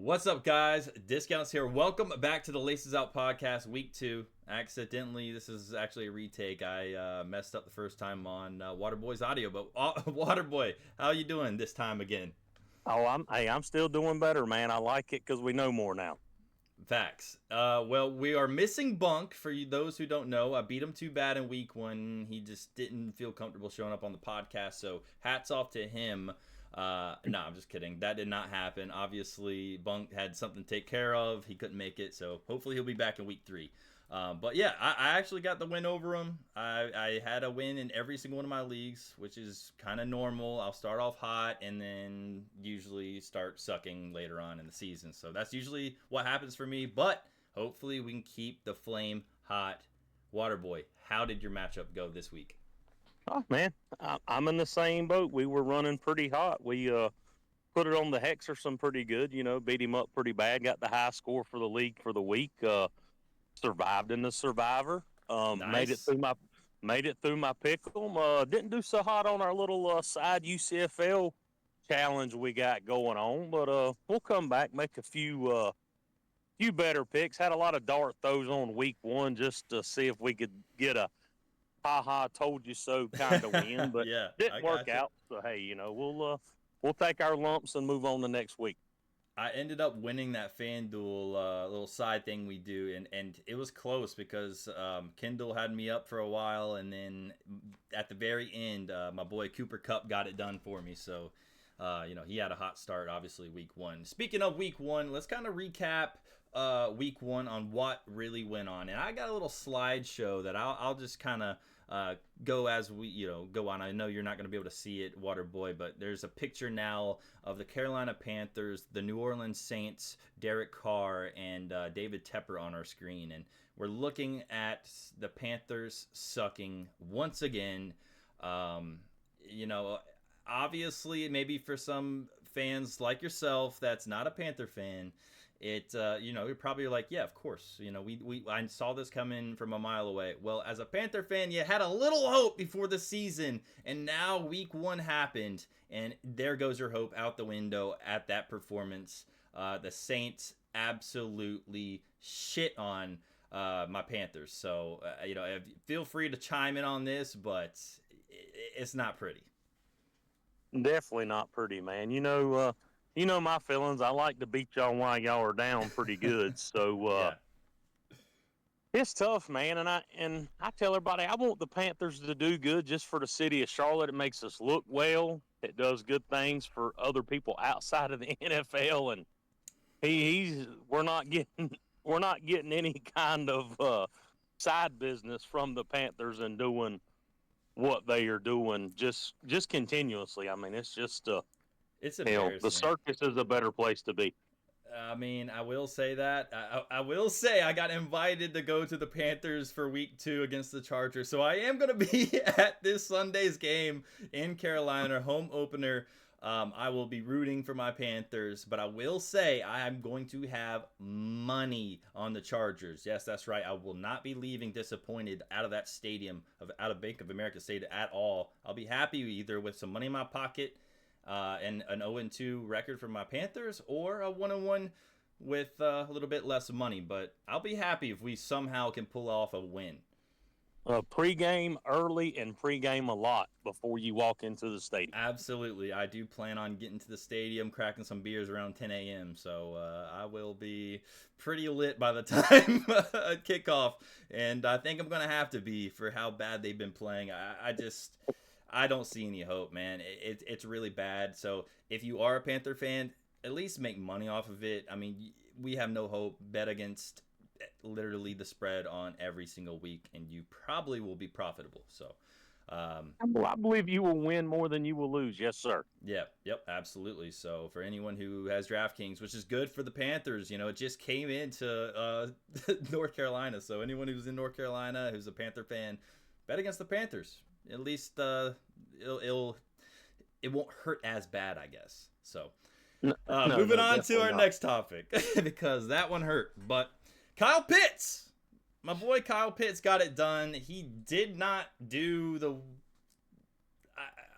What's up, guys? Discounts here. Welcome back to the Laces Out podcast, week 2. Accidentally, this is actually a retake. I messed up the first time on Waterboy's audio, but Waterboy, how you doing this time again? I'm still doing better, man. I like it because we know more now. Facts. Well, we are missing Bunk. For those who don't know, I beat him too bad in week 1. He just didn't feel comfortable showing up on the podcast, so hats off to him. No, I'm just kidding. That did not happen. Obviously, Bunk had something to take care of. He couldn't make it, so hopefully he'll be back in week 3. But yeah, I actually got the win over him. I had a win in every single one of my leagues, which is kind of normal. I'll start off hot and then usually start sucking later on in the season. So that's usually what happens for me. But hopefully we can keep the flame hot. Waterboy, how did your matchup go this week? Oh, man, I'm in the same boat. We were running pretty hot. We put it on the Hexerson pretty good, beat him up pretty bad, got the high score for the league for the week, survived in the Survivor, Nice. made it through my pick'em. Didn't do so hot on our little side UCFL challenge we got going on, but we'll come back, make a few better picks. Had a lot of dart throws on week 1 just to see if we could get a ha told you so kind of win, but Yeah, I didn't work gotcha. out. So hey, we'll take our lumps and move on to next week. I ended up winning that FanDuel little side thing we do, and it was close because Kendall had me up for a while, and then at the very end, my boy Cooper Cup got it done for me. So, he had a hot start, obviously, week 1. Speaking of week 1, let's kind of recap week 1 on what really went on. And I got a little slideshow that I'll just kind of go as we go on. I know you're not going to be able to see it, Waterboy, but there's a picture now of the Carolina Panthers, the New Orleans Saints, Derek Carr, and David Tepper on our screen, and we're looking at the Panthers sucking once again. You know, Obviously, maybe for some fans like yourself that's not a Panther fan, you're probably like, yeah, of course, we I saw this coming from a mile away. Well, as a Panther fan, you had a little hope before the season, and now week 1 happened, and there goes your hope out the window at that performance. The Saints absolutely shit on my Panthers. So feel free to chime in on this, but it's not pretty. Definitely not pretty, man. You know my feelings. I like to beat y'all while y'all are down pretty good. So Yeah. it's tough, man. And I tell everybody I want the Panthers to do good just for the city of Charlotte. It makes us look well. It does good things for other people outside of the NFL. And he's we're not getting any kind of side business from the Panthers and doing what they are doing just continuously. I mean, it's just It's the embarrassing. circus is a better place to be. I mean, I will say that. I will say I got invited to go to the Panthers for week 2 against the Chargers. So I am going to be at this Sunday's game in Carolina, home opener. I will be rooting for my Panthers, but I will say I am going to have money on the Chargers. Yes, that's right. I will not be leaving disappointed out of that stadium, out of Bank of America Stadium at all. I'll be happy either with some money in my pocket and an 0-2 record for my Panthers, or a 1-1 with a little bit less money. But I'll be happy if we somehow can pull off a win. Pre-game early and pre-game a lot before you walk into the stadium. Absolutely. I do plan on getting to the stadium, cracking some beers around 10 a.m. So I will be pretty lit by the time kickoff. And I think I'm going to have to be for how bad they've been playing. I don't see any hope, man. It's really bad. So if you are a Panther fan, at least make money off of it. I mean, we have no hope. Bet against literally the spread on every single week, and you probably will be profitable. So, I believe you will win more than you will lose. Yes, sir. yeah, yep, absolutely. So for anyone who has DraftKings, which is good for the Panthers, it just came into North Carolina. So anyone who's in North Carolina who's a Panther fan, bet against the Panthers. At least it won't hurt as bad, I guess. So moving No, on to definitely our not. next topic because that one hurt. But Kyle Pitts, my boy Kyle Pitts got it done. He did not do the.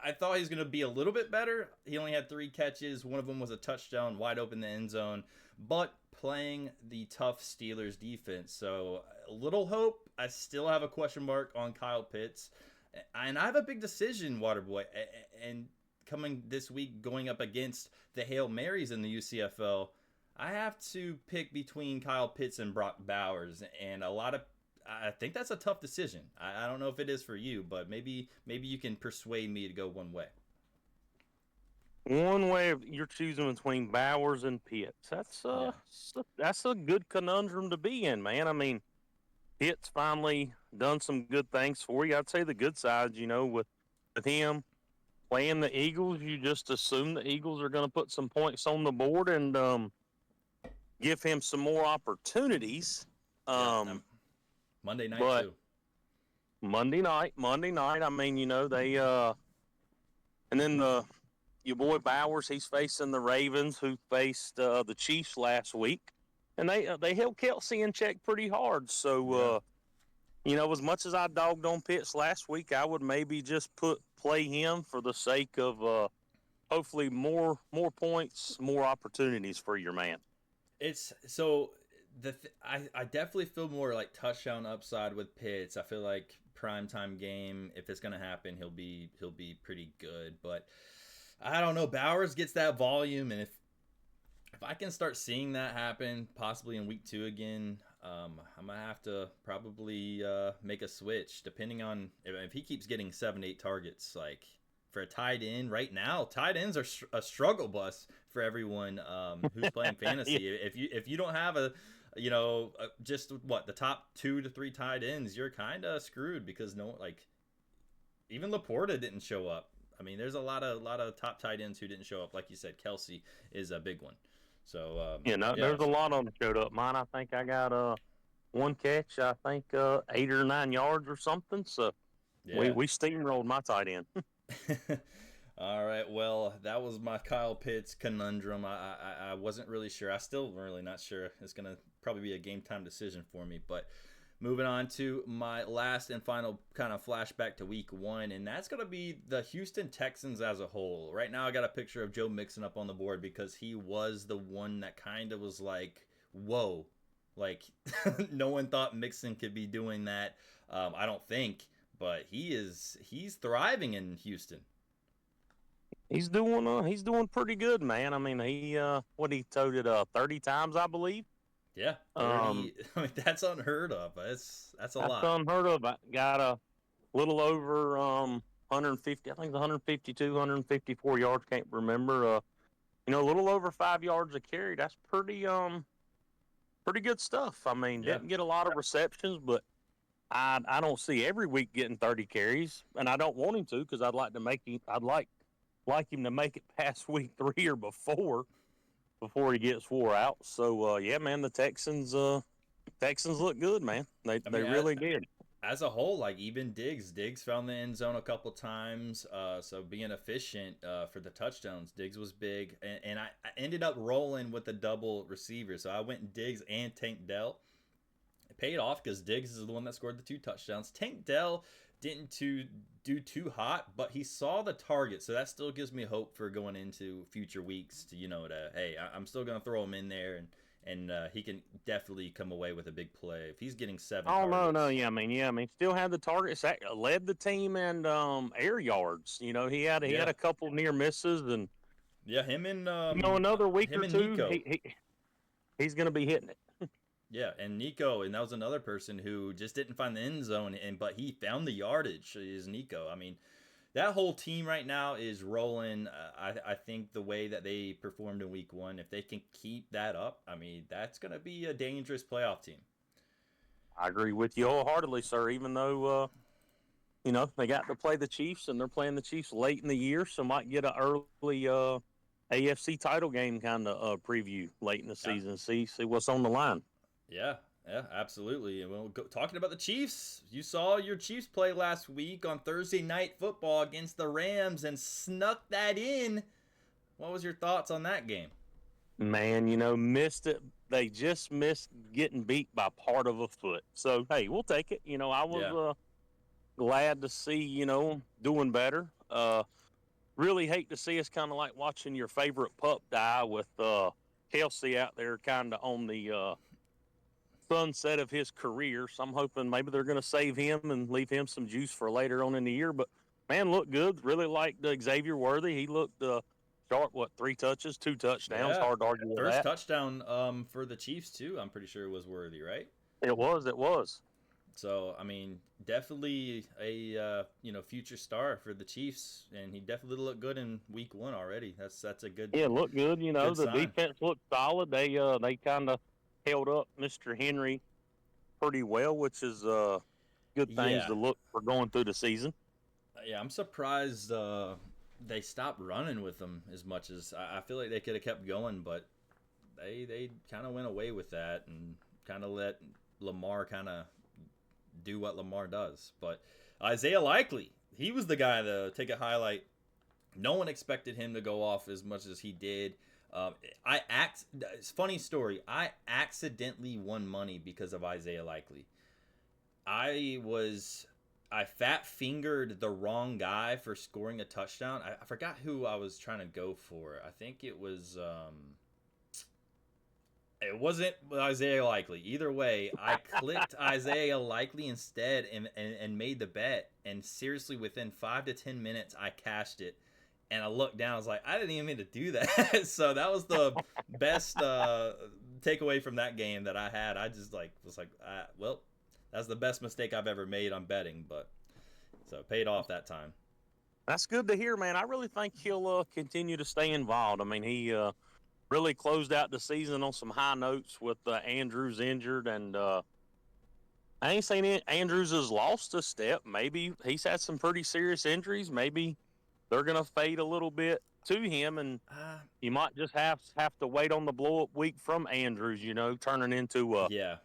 I thought he was going to be a little bit better. He only had 3 catches. One of them was a touchdown, wide open in the end zone. But playing the tough Steelers defense. So a little hope. I still have a question mark on Kyle Pitts. And I have a big decision, Waterboy. And coming this week, going up against the Hail Marys in the UCFL, I have to pick between Kyle Pitts and Brock Bowers. And I think that's a tough decision. I don't know if it is for you, but maybe you can persuade me to go one way. One way you're choosing between Bowers and Pitts. That's a good conundrum to be in, man. I mean, Pitts finally done some good things for you. I'd say the good sides, with him playing the Eagles, you just assume the Eagles are going to put some points on the board and give him some more opportunities. Monday night too. Monday night. I mean, they and then your boy Bowers, he's facing the Ravens, who faced the Chiefs last week, and they held Kelsey in check pretty hard. So, as much as I dogged on Pitts last week, I would maybe just play him for the sake of hopefully more points, more opportunities for your man. It's so. I definitely feel more like touchdown upside with Pitts. I feel like primetime game, if it's gonna happen, he'll be pretty good. But I don't know. Bowers gets that volume, and if I can start seeing that happen, possibly in week 2 again, I'm gonna have to probably make a switch. Depending on if he keeps getting 7-8 targets, like for a tight end right now, tight ends are a struggle bus for everyone who's playing fantasy. Yeah. If you don't have just the top 2 to 3 tight ends, you're kind of screwed because even Laporta didn't show up. I mean, there's a lot of top tight ends who didn't show up. Like you said, Kelsey is a big one. So there's a lot of them showed up. Mine, I think I got one catch. I think 8 or 9 yards or something. So we steamrolled my tight end. All right, well, that was my Kyle Pitts conundrum. I wasn't really sure. I still really not sure. It's going to probably be a game time decision for me. But moving on to my last and final kind of flashback to week 1, and that's going to be the Houston Texans as a whole. Right now I got a picture of Joe Mixon up on the board because he was the one that kind of was like, whoa. Like, no one thought Mixon could be doing that. I don't think. But he's thriving in Houston. He's doing pretty good, man. I mean, he toted 30 times, I believe. Yeah, 30, I mean, that's unheard of. That's a lot. That's unheard of. I got a little over 150. I think 152, 154 yards. Can't remember. A little over 5 yards a carry. That's pretty good stuff. I mean, didn't get a lot of receptions, but I don't see every week getting 30 carries, and I don't want him to because I'd like him to make it past week 3 or before he gets wore out. So man, the Texans look good, man. They really did. As a whole, like even Diggs found the end zone a couple times. So being efficient for the touchdowns, Diggs was big, and I ended up rolling with the double receiver. So I went Diggs and Tank Dell. It paid off because Diggs is the one that scored the 2 touchdowns. Tank Dell didn't do too hot, but he saw the target, so that still gives me hope for going into future weeks to hey, I'm still gonna throw him in there, and he can definitely come away with a big play if he's getting 7 targets. No, I mean, still had the targets, led the team in air yards. He had a couple near misses, and him and another week or 2, he's gonna be hitting it. Yeah, and Nico, and that was another person who just didn't find the end zone, but he found the yardage, is Nico. I mean, that whole team right now is rolling. I think the way that they performed in week 1, if they can keep that up, I mean, that's going to be a dangerous playoff team. I agree with you wholeheartedly, sir, even though, they got to play the Chiefs, and they're playing the Chiefs late in the year, so might get an early AFC title game kind of preview late in the season, see what's on the line. Yeah, absolutely. And talking about the Chiefs, you saw your Chiefs play last week on Thursday Night Football against the Rams and snuck that in. What was your thoughts on that game? Man, missed it. They just missed getting beat by part of a foot. So, hey, we'll take it. I was glad to see, doing better. really hate to see us kind of like watching your favorite pup die with Kelsey out there kind of on the sunset of his career. So I'm hoping maybe they're going to save him and leave him some juice for later on in the year. But man, looked good. Really liked Xavier Worthy. He looked sharp. What, 3 touches, 2 touchdowns? Yeah, Hard to argue with first that. touchdown for the Chiefs too. I'm pretty sure it was Worthy, right? It was. It was. So I mean, definitely a future star for the Chiefs, and he definitely looked good in Week 1 already. That's a Yeah, looked good. You know, good the sign. defense looked solid. They kind of held up Mr. Henry pretty well, which is good things Yeah, to look for going through the season. yeah. I'm surprised they stopped running with them as much as I feel like they could have kept going, but they kind of went away with that and kind of let Lamar kind of do what Lamar does. But Isaiah Likely, he was the guy to take a highlight. No one expected him to go off as much as he did. It's a funny story. I accidentally won money because of Isaiah Likely. I was I fat fingered the wrong guy for scoring a touchdown. I forgot who I was trying to go for. I think it wasn't Isaiah Likely. Either way, I clicked Isaiah Likely instead and made the bet. And seriously, within 5 to 10 minutes, I cashed it. And I looked down. I was like, I didn't even mean to do that. So that was the best takeaway from that game that I had. I just was like, well, that's the best mistake I've ever made on betting. But so it paid off that time. That's good to hear, man. I really think he'll continue to stay involved. I mean, he really closed out the season on some high notes with Andrews injured, and I ain't saying Andrews has lost a step. Maybe he's had some pretty serious injuries. Maybe they're going to fade a little bit to him, and Uh, you might just have to wait on the blow up week from Andrews. You know, turning into yeah,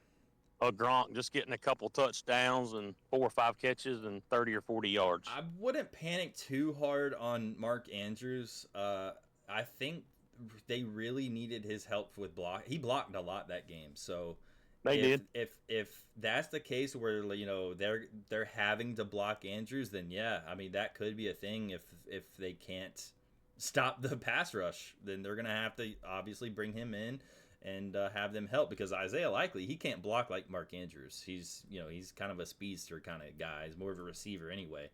a Gronk, just getting a couple touchdowns and 4 or 5 catches and 30 or 40 yards. I wouldn't panic too hard on Mark Andrews. I think they really needed his help with block. He blocked a lot that game. So They did. if that's the case where they're having to block Andrews, then yeah, I mean that could be a thing. If they can't stop the pass rush, then they're gonna have to obviously bring him in and have them help because Isaiah Likely he can't block like Mark Andrews. He's kind of a speedster kind of guy. He's more of a receiver anyway.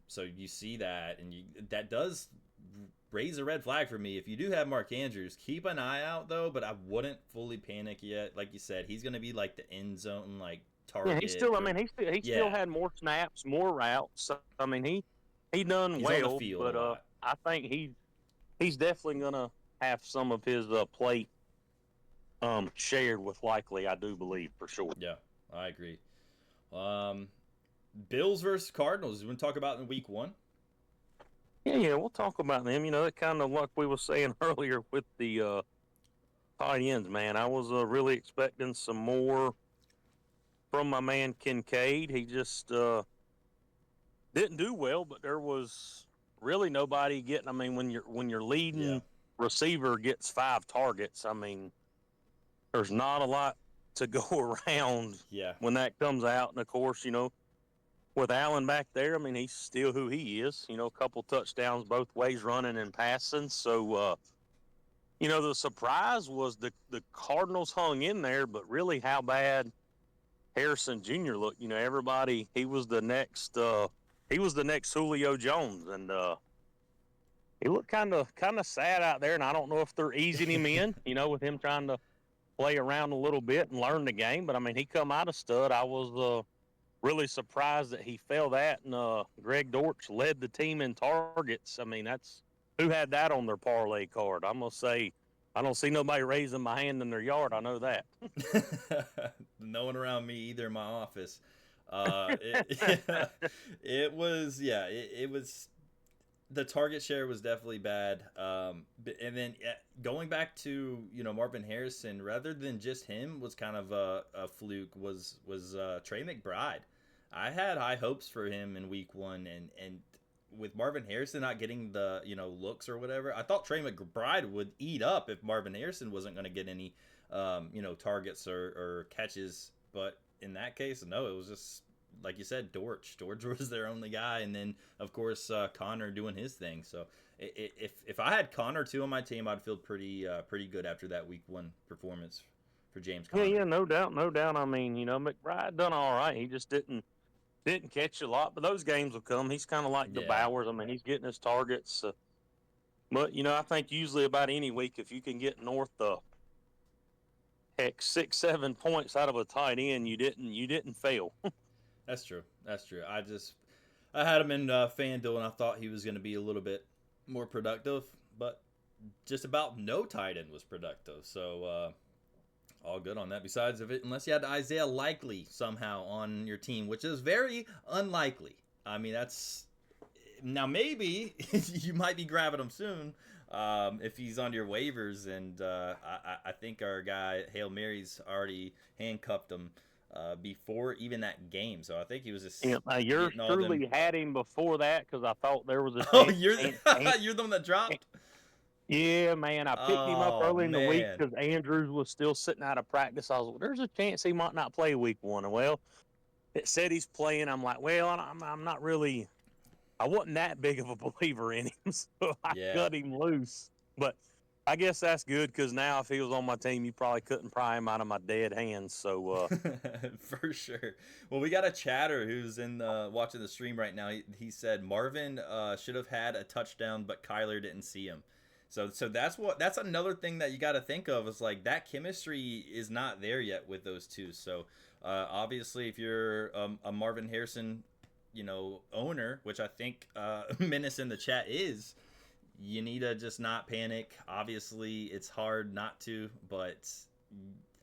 So you see that, and that does raise a red flag for me. If you do have Mark Andrews, keep an eye out though. But I wouldn't fully panic yet. Like you said, he's going to be like the end zone like Yeah, target. he still. I mean, he still Yeah, had more snaps, more routes. So, I mean, he done he's on the well, field but a lot. I think he's definitely gonna have some of his plate shared with Likely. I do believe for sure. Yeah, I agree. Um, Bills versus Cardinals. We want to talk about in Week 1. Yeah, we'll talk about them. You know, it kind of like we were saying earlier with the tight ends, man. I was really expecting some more from my man Kincaid. He just didn't do well, but there was really nobody getting. I mean, when your Yeah, leading receiver gets 5 targets, I mean, there's not a lot to go around yeah, when that comes out. And of course, you know, with Allen back there, I mean, he's still who he is. You know, a couple touchdowns both ways, running and passing. So, you know, the surprise was the Cardinals hung in there, but really how bad Harrison Jr. looked. You know, everybody he was the next Julio Jones, and he looked kind of sad out there. And I don't know if they're easing him in. You know, with him trying to play around a little bit and learn the game. But I mean, he come out a stud. I was really surprised that he fell that, and Greg Dortch led the team in targets. I mean, that's who had that on their parlay card. I'm gonna say I don't see nobody raising my hand in their yard. I know that. no one around me either in my office. It, it was yeah, it was the target share was definitely bad. And then going back to Marvin Harrison, rather than just him, was kind of a fluke. Was Trey McBride? I had high hopes for him in Week 1, and with Marvin Harrison not getting the looks or whatever, I thought Trey McBride would eat up if Marvin Harrison wasn't going to get any targets or catches. But in that case, no, it was just like you said, Dortch. Dortch was their only guy, and then of course Connor doing his thing. So if I had Connor too on my team, I'd feel pretty good after that week 1 performance for James Conner. Yeah, no doubt, no doubt. I mean, McBride done all right. He just didn't catch a lot, but those games will come. He's kind of like the Bowers. I mean, he's getting his targets. But I think usually about any week, if you can get north of 6, 7 points out of a tight end, you didn't fail. That's true. I had him in FanDuel, and I thought he was going to be a little bit more productive, but just about no tight end was productive. So all good on that. Besides of it, unless you had Isaiah Likely somehow on your team, which is very unlikely. I mean, now maybe you might be grabbing him soon if he's on your waivers, and I think our guy Hail Mary's already handcuffed him before even that game. So I think he was just you're truly had him before that because I thought there was a chance. You're the one that dropped. Yeah, man, I picked him up early in the week because Andrews was still sitting out of practice. I was like, there's a chance he might not play week 1. And, well, it said he's playing. I'm like, well, I'm not really – I wasn't that big of a believer in him, so I cut him loose. But I guess that's good because now if he was on my team, you probably couldn't pry him out of my dead hands. So For sure. Well, we got a chatter who's watching the stream right now. He said Marvin should have had a touchdown, but Kyler didn't see him. So that's another thing that you got to think of is like that chemistry is not there yet with those two. So obviously, if you're a Marvin Harrison, owner, which I think Menace in the chat is, you need to just not panic. Obviously, it's hard not to, but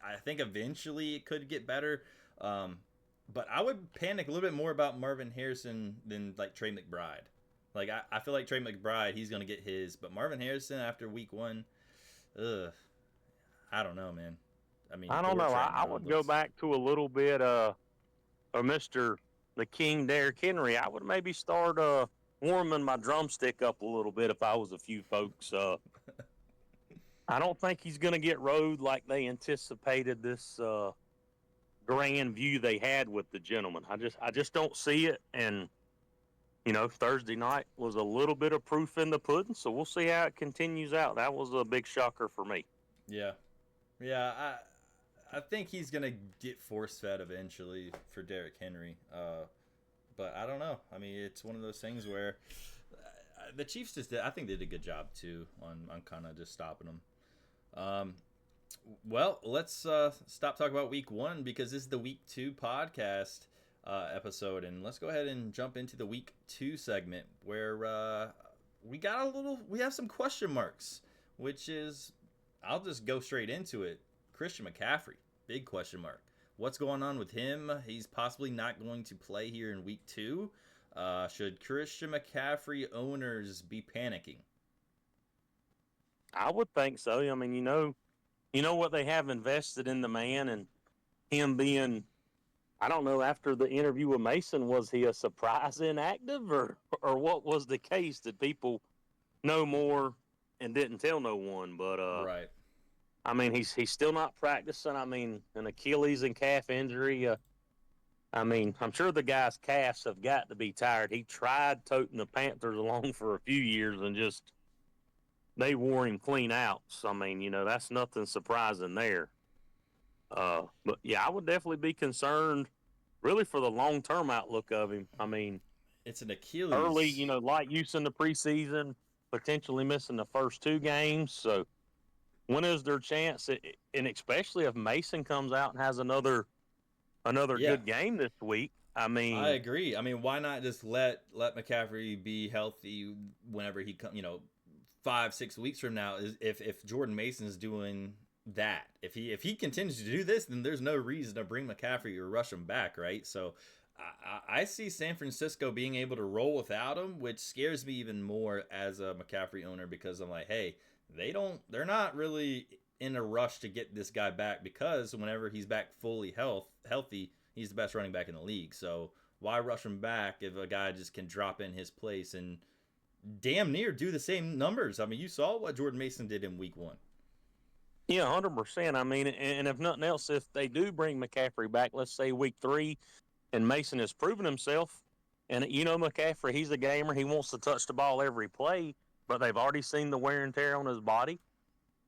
I think eventually it could get better. But I would panic a little bit more about Marvin Harrison than like Trey McBride. Like, I feel like Trey McBride, he's going to get his. But Marvin Harrison, after week 1, I don't know, man. I don't know. I would go back to a little bit of Mr. the King, Derrick Henry. I would maybe start warming my drumstick up a little bit if I was a few folks. I don't think he's going to get rode like they anticipated this grand view they had with the gentleman. I just don't see it. And Thursday night was a little bit of proof in the pudding, so we'll see how it continues out. That was a big shocker for me. Yeah. I think he's gonna get force fed eventually for Derrick Henry, but I don't know. I mean, it's one of those things where the Chiefs I think they did a good job too on kind of just stopping them. Well, let's stop talking about week 1 because this is the week 2 podcast episode, and let's go ahead and jump into the week 2 segment where we have some question marks, which is, I'll just go straight into it. Christian McCaffrey, big question mark. What's going on with him? He's possibly not going to play here in week 2. Should Christian McCaffrey owners be panicking? I would think so. I mean, you know what they have invested in the man, and him being, I don't know, after the interview with Mason, was he a surprise inactive or what was the case? Did people know more and didn't tell no one? But right. I mean, he's still not practicing. I mean, an Achilles and calf injury. I mean, I'm sure the guy's calves have got to be tired. He tried toting the Panthers along for a few years and just they wore him clean out. So, I mean, that's nothing surprising there. But, yeah, I would definitely be concerned really for the long-term outlook of him. I mean, it's an Achilles. Early, light use in the preseason, potentially missing the first 2 games. So, when is their chance? And especially if Mason comes out and has another good game this week. I mean, I agree. I mean, why not just let McCaffrey be healthy whenever he comes? 5-6 weeks from now, if Jordan Mason's doing that, if he continues to do this, then there's no reason to bring McCaffrey or rush him back, right? So I see San Francisco being able to roll without him, which scares me even more as a McCaffrey owner because I'm like, hey, they're not really in a rush to get this guy back because whenever he's back fully healthy, he's the best running back in the league. So why rush him back if a guy just can drop in his place and damn near do the same numbers? I mean, you saw what Jordan Mason did in week 1. Yeah, 100%. I mean, and if nothing else, if they do bring McCaffrey back, let's say week 3, and Mason has proven himself. And you know, McCaffrey, he's a gamer. He wants to touch the ball every play, but they've already seen the wear and tear on his body.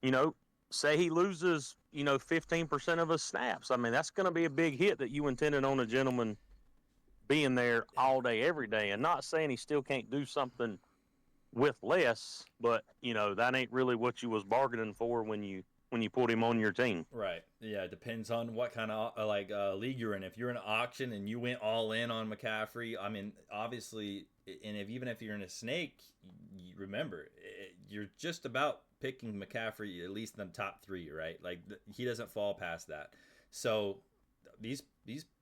You know, say he loses, 15% of his snaps. I mean, that's going to be a big hit that you intended on a gentleman being there all day, every day. And not saying he still can't do something with less, but that ain't really what you was bargaining for when you put him on your team. Right. Yeah. It depends on what kind of league you're in. If you're in an auction and you went all in on McCaffrey, I mean, obviously, and even if you're in a snake, you remember you're just about picking McCaffrey at least in the top 3, right? Like he doesn't fall past that. So these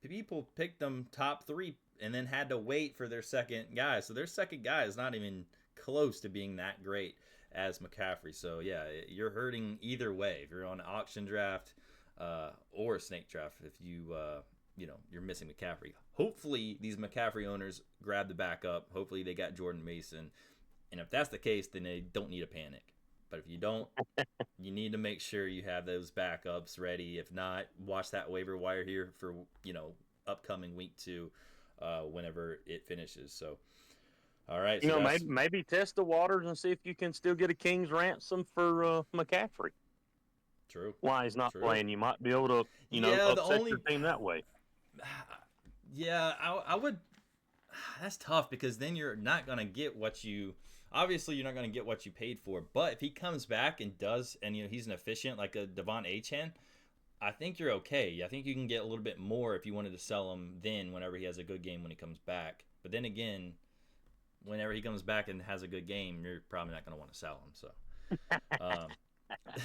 people picked them top 3 and then had to wait for their second guy. So their second guy is not even close to being that great as McCaffrey. So yeah, you're hurting either way. If you're on an auction draft or a snake draft, if you're missing McCaffrey. Hopefully these McCaffrey owners grab the backup. Hopefully they got Jordan Mason, and if that's the case, then they don't need to panic. But if you don't, you need to make sure you have those backups ready. If not, watch that waiver wire here for upcoming week 2, whenever it finishes. So. All right. So maybe test the waters and see if you can still get a king's ransom for McCaffrey. True. Why he's not playing? You might be able to, upset your team that way. Yeah, I would. That's tough because then you're not gonna get what you. Obviously, you're not gonna get what you paid for. But if he comes back and does, and he's an efficient like a Devon Achane, I think you're okay. I think you can get a little bit more if you wanted to sell him then whenever he has a good game when he comes back. But then again, whenever he comes back and has a good game, you're probably not going to want to sell him. So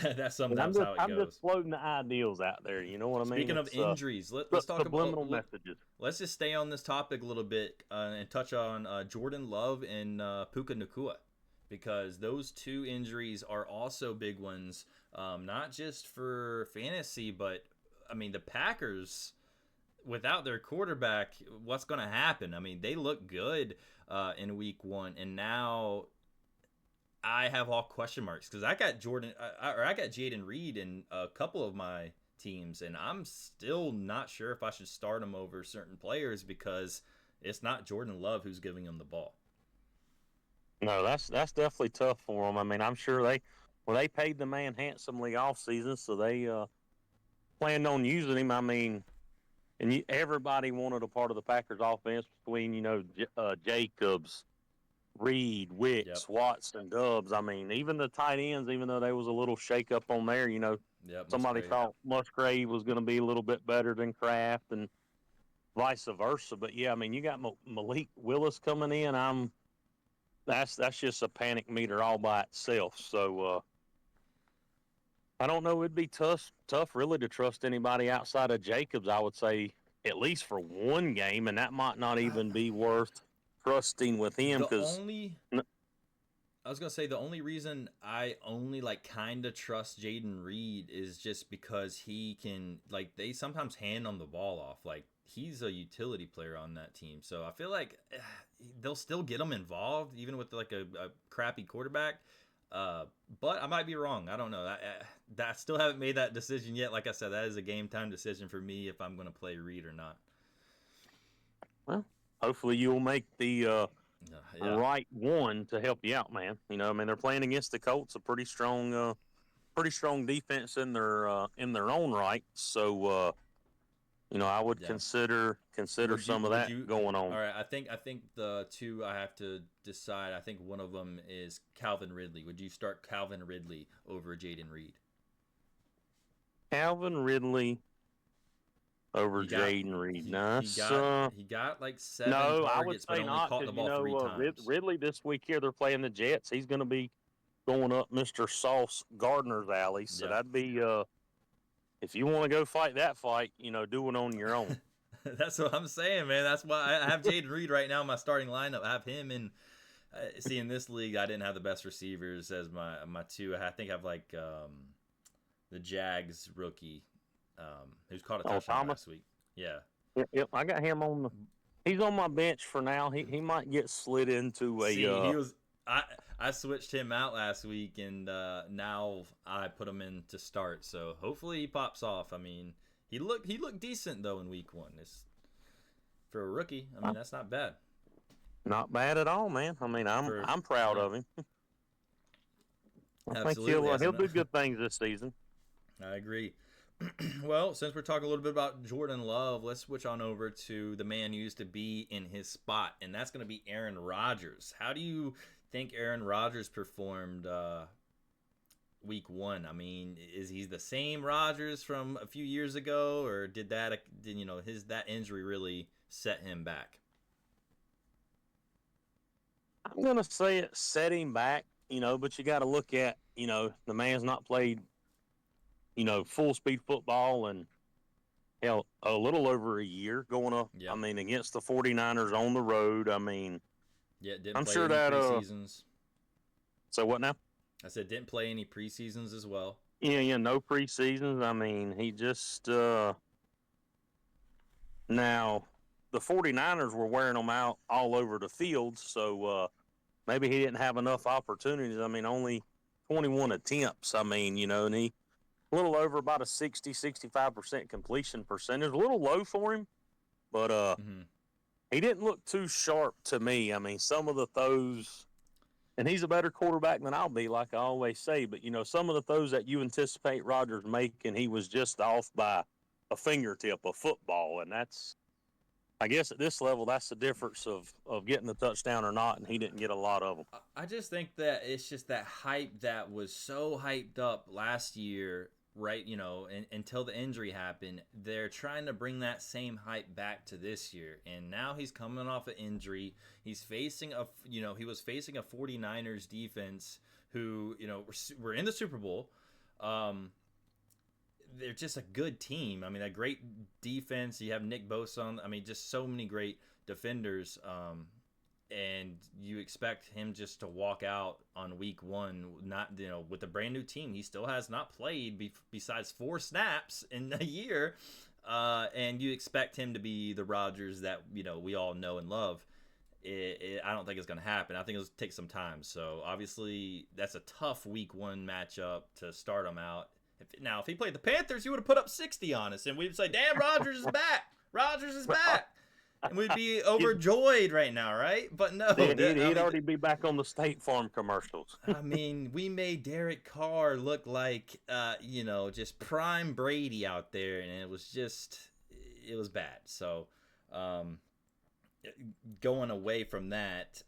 that's sometimes how it goes. I'm just floating the ideals out there. You know what I mean? Speaking of injuries, let's talk subliminal messages. Let's just stay on this topic a little bit and touch on Jordan Love and Puka Nacua, because those 2 injuries are also big ones, not just for fantasy, but I mean the Packers. Without their quarterback, what's going to happen? I mean, they look good in week 1, and now I have all question marks because I got Jayden Reed in a couple of my teams, and I'm still not sure if I should start him over certain players because it's not Jordan Love who's giving him the ball. No, that's definitely tough for them. I mean, I'm sure they paid the man handsomely off season, so they planned on using him. I mean. And everybody wanted a part of the Packers offense between, Jacobs, Reed, Wicks, Watson, Dubs. I mean, even the tight ends, even though there was a little shake-up on there, somebody thought Musgrave was going to be a little bit better than Kraft and vice versa. But, yeah, I mean, you got Malik Willis coming in. That's just a panic meter all by itself. So, I don't know. It'd be tough really to trust anybody outside of Jacobs, I would say, at least for one game, and that might not even be worth trusting with him. I was going to say the only reason I only kind of trust Jayden Reed is just because he can, they sometimes hand on the ball off. He's a utility player on that team. So I feel like they'll still get him involved, even with a crappy quarterback. But I might be wrong. I don't know. I still haven't made that decision yet. Like I said, that is a game time decision for me if I'm going to play Reed or not. Well, hopefully you'll make the right one to help you out, man. They're playing against the Colts, a pretty strong defense in their own right. So, I would consider some of that going on. All right, I think the 2 I have to decide. I think one of them is Calvin Ridley. Would you start Calvin Ridley over Jayden Reed? Calvin Ridley over Jayden Reed. He got 7 targets, I would say but only not, caught the ball 3 times. Ridley this week here, they're playing the Jets. He's going to be going up Mr. Sauce Gardner's alley. So that'd be if you want to go fight that fight, do it on your own. That's what I'm saying, man. That's why I have Jayden Reed right now in my starting lineup. I have him in. See, in this league, I didn't have the best receivers as my 2. I think I have the Jags rookie, who's caught a touchdown last week. Yeah. Yep. I got him on he's on my bench for now. He might get slid into a. See, he was. I switched him out last week, and now I put him in to start. So hopefully he pops off. I mean, he looked decent though in week 1. for a rookie. I mean, that's not bad. Not bad at all, man. I mean, For I'm proud of him. I think absolutely, he'll do good things this season. I agree. Well, since we're talking a little bit about Jordan Love, let's switch on over to the man who used to be in his spot, and that's going to be Aaron Rodgers. How do you think Aaron Rodgers performed week 1? I mean, is he the same Rodgers from a few years ago, or did that injury really set him back? I'm gonna say it set him back, but you got to look at, the man's not played, full speed football and hell a little over a year going up. Yep. I mean, against the 49ers on the road. I mean, Yeah, didn't I'm play sure any that preseasons. So what now? I said didn't play any preseasons as well. Yeah, no preseasons. I mean, he just now the 49ers were wearing them out all over the field, so maybe he didn't have enough opportunities. I mean, only 21 attempts. I mean, and he a little over about a 65% completion percentage. A little low for him, but he didn't look too sharp to me. I mean, some of the throws, and he's a better quarterback than I'll be, like I always say, but, some of the throws that you anticipate Rodgers making, he was just off by a fingertip of football, and that's, I guess at this level, that's the difference of getting the touchdown or not, and he didn't get a lot of them. I just think that it's just that hype that was so hyped up last year, right? Until the injury happened, they're trying to bring that same hype back to this year. And now he's coming off an injury. He's facing he was facing a 49ers defense who, were in the Super Bowl. They're just a good team. I mean, a great defense. You have Nick Bosa on. I mean, just so many great defenders. And you expect him just to walk out on week 1, not with a brand new team. He still has not played besides 4 snaps in a year, and you expect him to be the Rodgers that we all know and love. I don't think it's going to happen. I think it'll take some time. So obviously, that's a tough week 1 matchup to start him out. If he played the Panthers, he would have put up 60 on us, and we'd say, "Damn, Rodgers is back! Rodgers is back!" And we'd be overjoyed right now, right? But no, he'd already be back on the State Farm commercials. I mean, we made Derek Carr look like, just prime Brady out there, and it was bad. So, going away from that,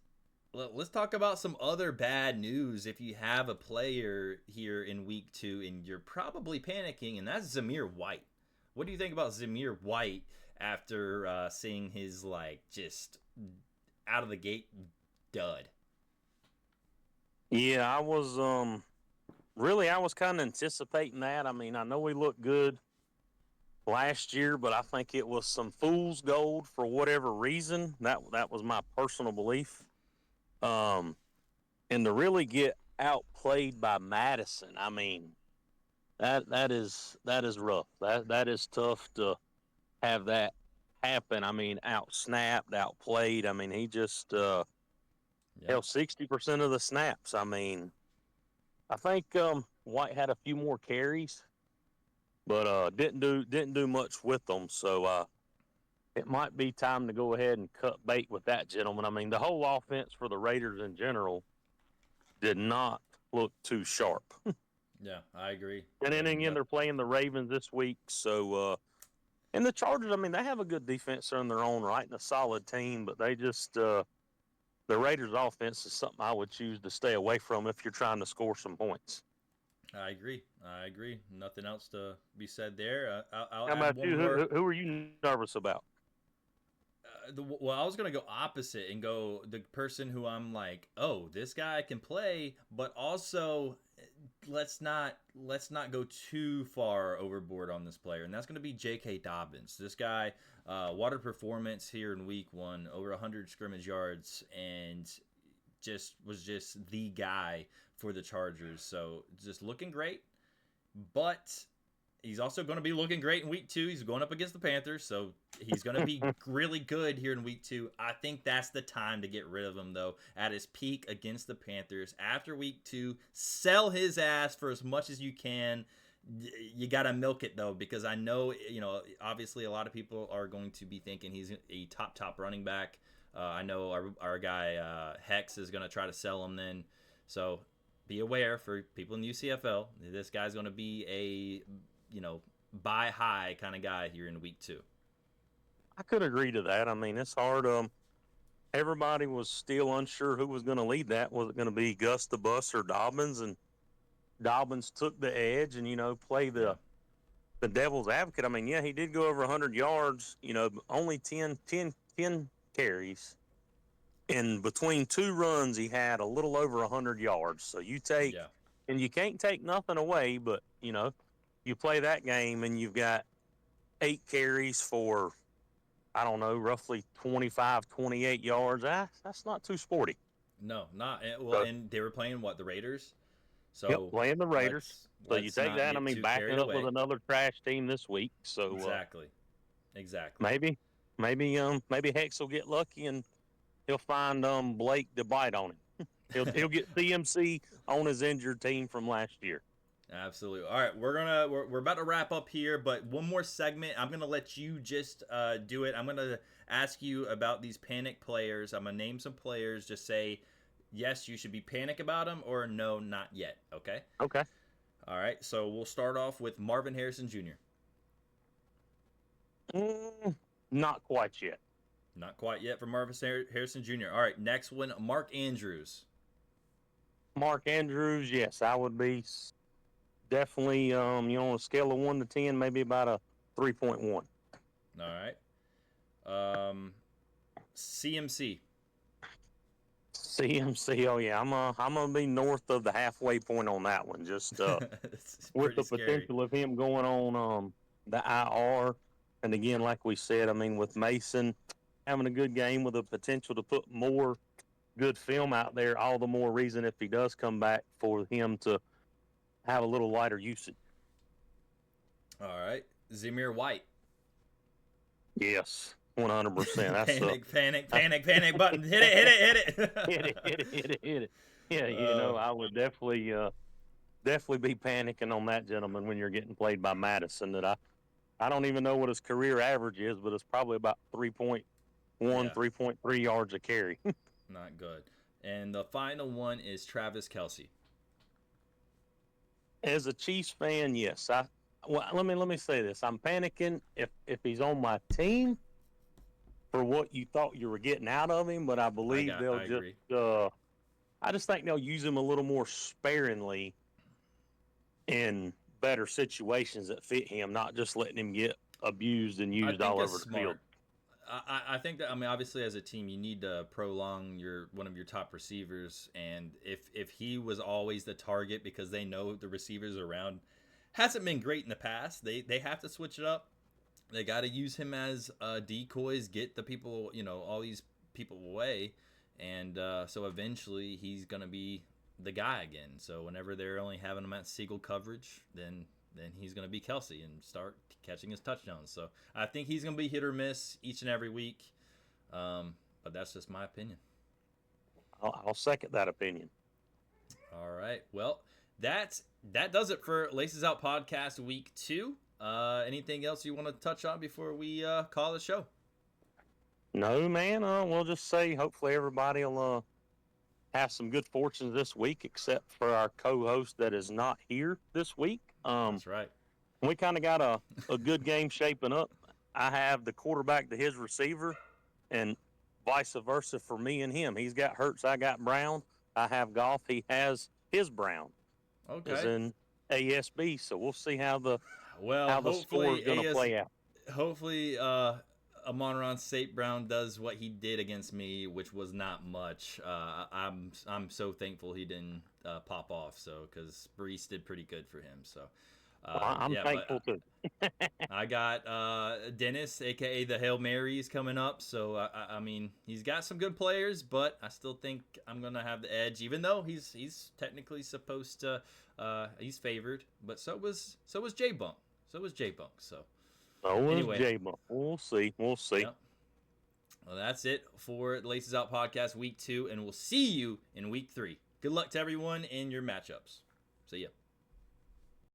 let's talk about some other bad news. If you have a player here in week 2 and you're probably panicking, and that's Zamir White. What do you think about Zamir White after seeing his just out of the gate dud? Yeah, I was I was kind of anticipating that. I mean, I know he looked good last year, but I think it was some fool's gold for whatever reason. That was my personal belief. And to really get outplayed by Madison, I mean, that is rough. That is tough to have that happen. I mean, out-snapped, outplayed. I mean, he just held 60% of the snaps. I mean, I think White had a few more carries, but didn't do much with them. So it might be time to go ahead and cut bait with that gentleman. I mean, the whole offense for the Raiders in general did not look too sharp. Yeah, I agree. And then again, they're playing the Ravens this week, so and the Chargers, I mean, they have a good defense in their own right and a solid team, but they just the Raiders' offense is something I would choose to stay away from if you're trying to score some points. I agree. Nothing else to be said there. I'll How about you? Who are you nervous about? Well, I was going to go opposite and go the person who I'm like, oh, this guy can play, but also let's not go too far overboard on this player, and that's going to be J.K. Dobbins. This guy, water performance here in week 1, over 100 scrimmage yards, and was just the guy for the Chargers. So just looking great, but he's also going to be looking great in week 2. He's going up against the Panthers, so he's going to be really good here in week 2. I think that's the time to get rid of him, though, at his peak against the Panthers. After week 2, sell his ass for as much as you can. You got to milk it though, because I know, obviously a lot of people are going to be thinking he's a top running back. I know our guy Hex is going to try to sell him then. So be aware for people in the UCFL. This guy's going to be buy high kind of guy here in week 2. I could agree to that. I mean, it's hard. Everybody was still unsure who was going to lead that. Was it going to be Gus the Bus or Dobbins? And Dobbins took the edge and, play the devil's advocate. I mean, yeah, he did go over 100 yards, only 10 carries. And between 2 runs, he had a little over 100 yards. So you take, and you can't take nothing away, but, you play that game and you've got 8 carries for, I don't know, roughly 25, 28 yards. That's not too sporty. No, not well. And they were playing the Raiders. So playing the Raiders. So you take that. I mean, backing up with another trash team this week. So exactly. Maybe Hex will get lucky and he'll find Blake to bite on him. He'll get CMC on his injured team from last year. Absolutely. All right, we're about to wrap up here, but one more segment. I'm gonna let you just do it. I'm gonna ask you about these panic players. I'm gonna name some players. Just say yes, you should be panic about them, or no, not yet. Okay. Okay. All right. So we'll start off with Marvin Harrison Jr. Not quite yet. Not quite yet for Marvin Harrison Jr. All right. Next one, Mark Andrews. Mark Andrews, yes, I would be. Definitely, on a scale of 1 to 10, maybe about a 3.1. All right. CMC. CMC, oh yeah, I'm gonna be north of the halfway point on that one. Just with the potential of him going on the IR, and again, like we said, I mean, with Mason having a good game with the potential to put more good film out there, all the more reason if he does come back for him to have a little lighter usage. All right. Zamir White. Yes, 100%. That's panic button. Hit it. hit it. Yeah, I would definitely be panicking on that gentleman when you're getting played by Madison. That I don't even know what his career average is, but it's probably about 3.1, 3.3 yards a carry. Not good. And the final one is Travis Kelce. As a Chiefs fan, yes. Let me say this. I'm panicking if he's on my team for what you thought you were getting out of him, but I believe I just think they'll use him a little more sparingly in better situations that fit him, not just letting him get abused and used all over the field. I think that, I mean, obviously as a team, you need to prolong one of your top receivers, and if he was always the target because they know the receivers around hasn't been great in the past, they have to switch it up. They got to use him as decoys, get the people, all these people away, and so eventually he's gonna be the guy again. So whenever they're only having him at single coverage, then he's going to be Kelce and start catching his touchdowns. So I think he's going to be hit or miss each and every week. But that's just my opinion. I'll second that opinion. All right. Well, that does it for Laces Out Podcast Week 2. Anything else you want to touch on before we call the show? No, man. We'll just say hopefully everybody will have some good fortunes this week, except for our co-host that is not here this week. That's right. We kind of got a good game shaping up. I have the quarterback to his receiver, and vice versa for me and him. He's got Hurts, I got Brown. I have Goff, he has his Brown. Okay. Is in ASB, so we'll see how the score is going to play out. Hopefully, Amon-Ra St. Brown does what he did against me, which was not much. I'm so thankful he didn't pop off. So because Brees did pretty good for him. So I'm thankful too. I got Dennis, aka the Hail Marys, coming up. So I mean, he's got some good players, but I still think I'm gonna have the edge, even though he's technically supposed to. He's favored, but so was J Bunk. So. Anyway, J-Bunk. We'll see. Yep. Well, that's it for the Laces Out Podcast Week 2, and we'll see you in Week 3. Good luck to everyone in your matchups. See ya.